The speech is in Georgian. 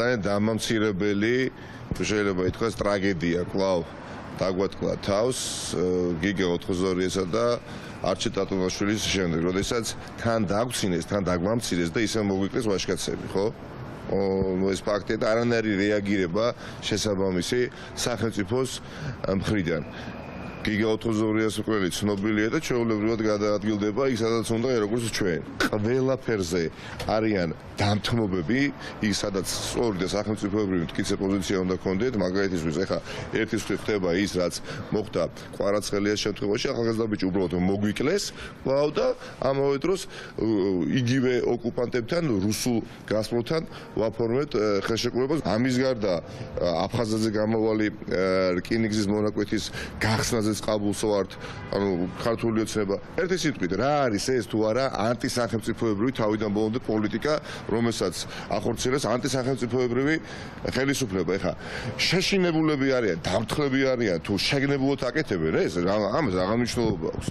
ძალიან დამამცირებელი, შეიძლება ითქვას ტრაგედია კვლავ დაგვატკლა თავს გიგე ოთხოზორიესა და არჩილ ტატუნაშვილის შემდეგ, როდესაც თან დაგვცინეს, თან დაგვამცირეს და ისე მოგვიკლეს ვაჟკაცები, ხო? ეს ფაქტია და არანაირი რეაგირება შესაბამისი სახელმწიფოს მხრიდან. გიგე ოთხოზორიას უკვე ცნობილია და ჩვეულებრივად გადაადგილდება იქ სადაც უნდა როგორც ჩვენ. ყველაფერზე არიან დამთმობები, იქ სადაც სწორი და სახელმწიფოებრივი მტკიცე პოზიცია უნდა გქონდეთ, მაგალითისთვის ეხა ერთის მხრივ ხდება ის, რაც მოხდა კვარაცხელიას შემთხვევაში, ახალგაზრდა ბიჭი უბრალოდ მოგვიკლეს, კვლავ და ამავე დროს იგივე ოკუპანტებთან, რუსულ გასპრომთან ვაფორმებთ ხელშეკრულებას. ამის გარდა აფხაზეთზე გამოვალი რკინიგზის მონაკვეთის გახსნაზე ყაბულს ვართ, ანუ ქართული ოცნება. ერთი სიტყვით, რა არის ეს თუ არა ანტისახელმწიფოებრივი თავიდან ბოლომდე პოლიტიკა, რომელსაც ახორციელებს ანტისახელმწიფოებრივი ხელისუფლება. ეხა შეშინებულები არიან, დამთხლები არიან თუ შეგნებულად აკეთებენ ეს, ამას აღარ მნიშვნელობა აქვს.